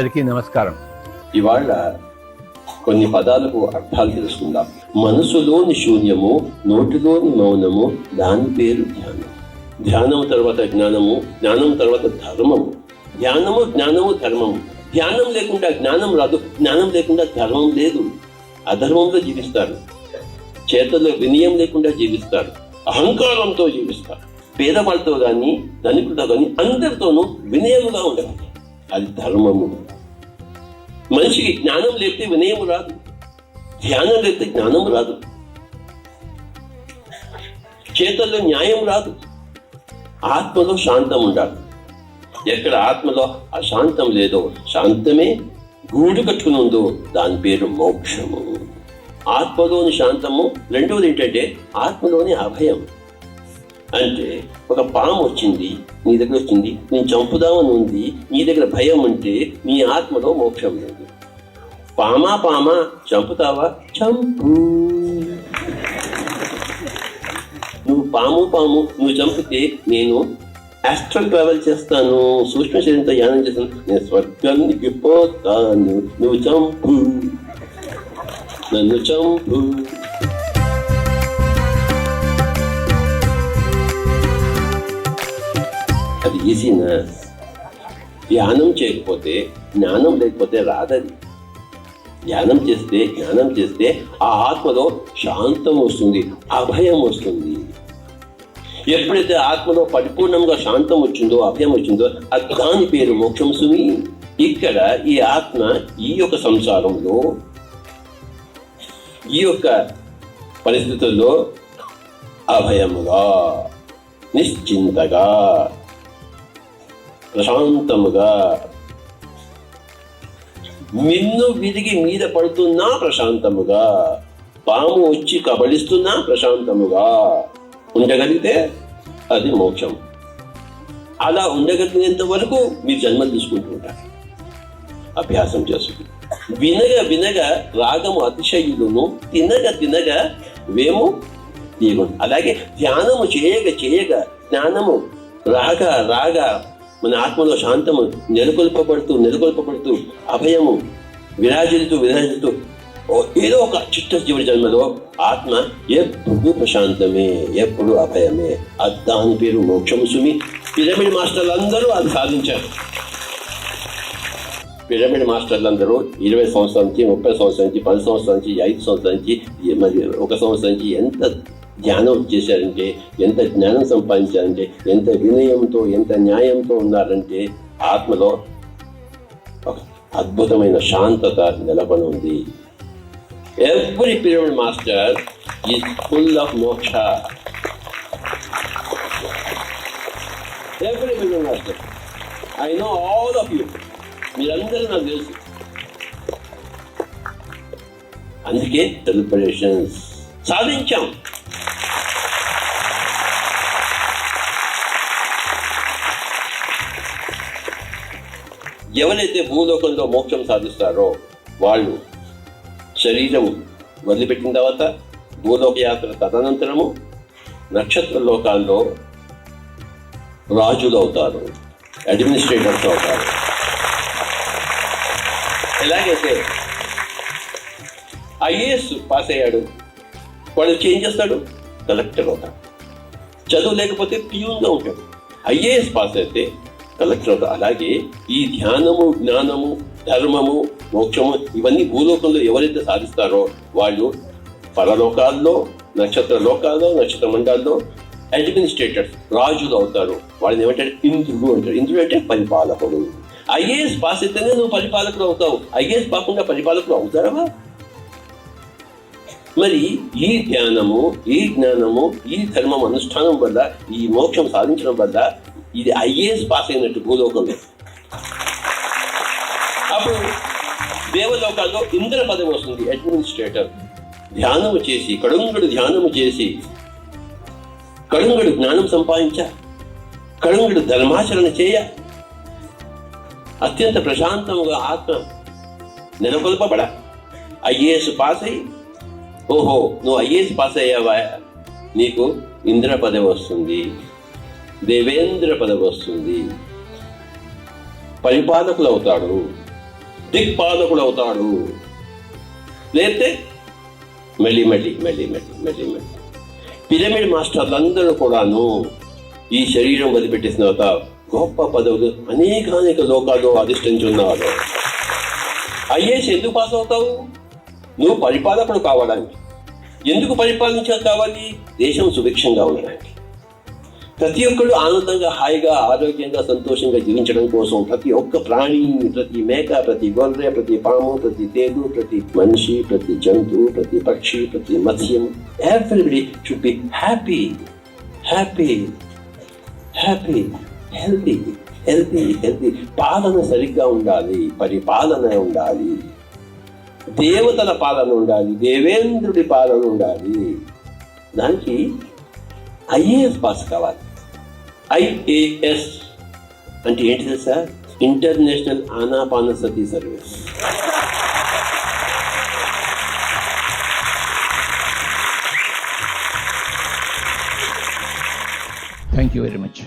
అందరికీ నమస్కారం. ఇవాళ కొన్ని పదాలకు అర్థాలు తెలుసుకుందాం. మనసులోని శూన్యము, నోటిలోని మౌనము, దాని పేరు ధ్యానం. ధ్యానం తర్వాత జ్ఞానము, జ్ఞానం తర్వాత ధర్మము. జ్ఞానము ధర్మము. ధ్యానం లేకుండా జ్ఞానం రాదు, జ్ఞానం లేకుండా ధర్మం లేదు. అధర్మంలో జీవిస్తారు, చేతల్లో వినయం లేకుండా జీవిస్తారు, అహంకారంతో జీవిస్తారు. పేదవాళ్ళతో కానీ ధనికులతో కానీ అందరితోనూ వినయముగా ఉండగలరు. అది ధర్మము. మనిషికి జ్ఞానం లేకపోతే వినయము రాదు, ధ్యానం లేకపోతే జ్ఞానం రాదు, చేతల్లో న్యాయం రాదు. ఆత్మలో శాంతం ఉండాలి. ఎక్కడ ఆత్మలో అశాంతం లేదో, శాంతమే గూడు కట్టుకుని ఉందో, దాని పేరు మోక్షము. ఆత్మలోని శాంతము. రెండవది ఏంటంటే ఆత్మలోని అభయం. అంటే ఒక పాము వచ్చింది, నీ దగ్గర వచ్చింది, నేను చంపుదామని ఉంది, నీ దగ్గర భయం ఉంటే నీ ఆత్మలో మోక్షం లేదు. పామా చంపుతావా? చంపు. నువ్వు పాము నువ్వు చంపితే నేను ఆస్ట్రల్ ట్రావెల్ చేస్తాను, సూక్ష్మ శరీరంతో యానం చేస్తాను, నేను స్వర్గానికి పోతాను, నువ్వు చంపు, నన్ను చంపు. అది ఈజీనా? ధ్యానం చేయకపోతే, జ్ఞానం లేకపోతే రాదది. జ్ఞానం చేస్తే ఆ ఆత్మలో శాంతం వస్తుంది, అభయం వస్తుంది. ఎప్పుడైతే ఆత్మలో పరిపూర్ణంగా శాంతం వచ్చిందో, అభయం వచ్చిందో, దాని పేరు మోక్షం సుమి. ఇక్కడ ఈ ఆత్మ ఈ యొక్క సంసారంలో, ఈ యొక్క పరిస్థితుల్లో అభయముగా, నిశ్చింతగా, ప్రశాంతముగా, మిన్ను విరిగి మీద పడుతున్నా ప్రశాంతముగా, పాము వచ్చి కబళిస్తున్నా ప్రశాంతముగా ఉండగలిగితే అది మోక్షం. అలా ఉండగలిగినంత వరకు మీ జన్మలు తీసుకుంటూ ఉంటారు. అభ్యాసం చేసుకుంటూ వినగా రాగము అతిశయులను, తినగా వేము తీగును. అలాగే ధ్యానము చేయగా జ్ఞానము రాగా మన ఆత్మలో శాంతము నెలకొల్పబడుతూ అభయము విరాజిల్లుతూ ఏదో ఒక చిట్ట జీవుడి జన్మలో ఆత్మ ఎప్పుడు ప్రశాంతమే, ఎప్పుడు అభయమే. దాని పేరు మోక్షము సుమి. పిరమిడ్ మాస్టర్లు అందరూ అది సాధించారు. పిరమిడ్ మాస్టర్లు అందరూ 20 సంవత్సరాల నుంచి, 30 సంవత్సరాల నుంచి, 10 సంవత్సరాల నుంచి, 5 సంవత్సరాల నుంచి, మరి 1 సంవత్సరం నుంచి ఎంత ధ్యానం చేశారంటే, ఎంత జ్ఞానం సంపాదించారంటే, ఎంత వినయంతో, ఎంత న్యాయంతో ఉన్నారంటే, ఆత్మలో ఒక అద్భుతమైన శాంతత నెలకొని ఉంది. Every pyramid master is full of moksha. Every pyramid master, I know all of you. మీరందరూ నాకు తెలుసు. అందుకే సెలబ్రేషన్స్ సాధించాం. ఎవరైతే భూలోకంలో మోక్షం సాధిస్తారో వాళ్ళు శరీరం వదిలిపెట్టిన తర్వాత భూలోక యాత్ర తదనంతరము నక్షత్ర లోకాల్లో రాజులు అవుతారు, అడ్మినిస్ట్రేటర్స్ అవుతారు. ఎలాగైతే ఐఏఎస్ పాస్ అయ్యాడు, వాడు ఏం చేస్తాడు? కలెక్టర్ అవుతాడు. చదువు లేకపోతే పియూన్గా ఉంటాడు. ఐఏఎస్ పాస్ అయితే కలెక్టర్ అవుతాడు. అలాగే ఈ ధ్యానము, జ్ఞానము, ధర్మము, మోక్షము ఇవన్నీ భూలోకంలో ఎవరైతే సాధిస్తారో వాళ్ళు పరలోకాల్లో, నక్షత్ర లోకాల్లో, నక్షత్ర మండలాల్లో అడ్మినిస్ట్రేటర్స్, రాజులు అవుతారు. వాళ్ళని ఏమంటారు? ఇంద్రుడు అంటారు. ఇంద్రుడు అంటే పరిపాలకుడు. ఐఏఎస్ పాస్ అయితేనే నువ్వు పరిపాలకుడు అవుతావు. ఐఏఎస్ కాకుండా పరిపాలకుడు అవుతారవా? మరి ఈ ధ్యానము, ఈ జ్ఞానము, ఈ ధర్మం అనుష్ఠానం వల్ల, ఈ మోక్షం సాధించడం వల్ల ఇది ఐఏఎస్ పాస్ అయినట్టు భూలోకంలో. అప్పుడు దేవలోకాల్లో ఇంద్ర పదవి వస్తుంది, అడ్మినిస్ట్రేటర్. ధ్యానము చేసి, కడుంగడు ధ్యానము చేసి, కడుంగడు జ్ఞానం సంపాదించా, కడుంగడు ధర్మాచరణ చేయ, అత్యంత ప్రశాంతముగా ఆత్మ నెలకొల్పబడ, ఐఏఎస్ పాస్ అయ్యి, ఓహో నువ్వు ఐఏఎస్ పాస్ అయ్యావా, నీకు ఇంద్ర పదవి వస్తుంది, దేవేంద్ర పదవి వస్తుంది, పరిపాలకులు అవుతాడు. దిక్పాలకుడు అవుతాడు. లేతే మెల్లి మెల్లి మెల్లి మెల్లి మెల్లి మెల్లి పిరమిడ్ మాస్టర్లందరూ కూడాను ఈ శరీరం వదిలిపెట్టేసిన తర్వాత గొప్ప పదవులు అనేక లోకాలు అధిష్ఠించి ఉన్నారు. ఐఏఎస్ ఎందుకు పాస్ అవుతావు? నువ్వు పరిపాలకుడు కావడానికి. ఎందుకు పరిపాలించ కావాలి? దేశం సుభిక్షంగా ఉండడానికి. ప్రతి ఒక్కరు ఆనందంగా, హాయిగా, ఆరోగ్యంగా, సంతోషంగా జీవించడం కోసం ప్రతి ఒక్క ప్రాణి, ప్రతి మేక, ప్రతి గొర్రె, ప్రతి పాము, ప్రతి తేలు, ప్రతి మనిషి, ప్రతి జంతువు, ప్రతి పక్షి, ప్రతి మత్స్యం, everybody should be happy, happy, happy, healthy, healthy, healthy. పాలన సరిగ్గా ఉండాలి, పరిపాలన ఉండాలి, దేవతల పాలన ఉండాలి, దేవేంద్రుడి పాలన ఉండాలి. దానికి ఐఏఎస్ పాస్ కావాలి. ఐఏఎస్ అంటే ఏంటి sir? International Anapanasati service. Thank you very much.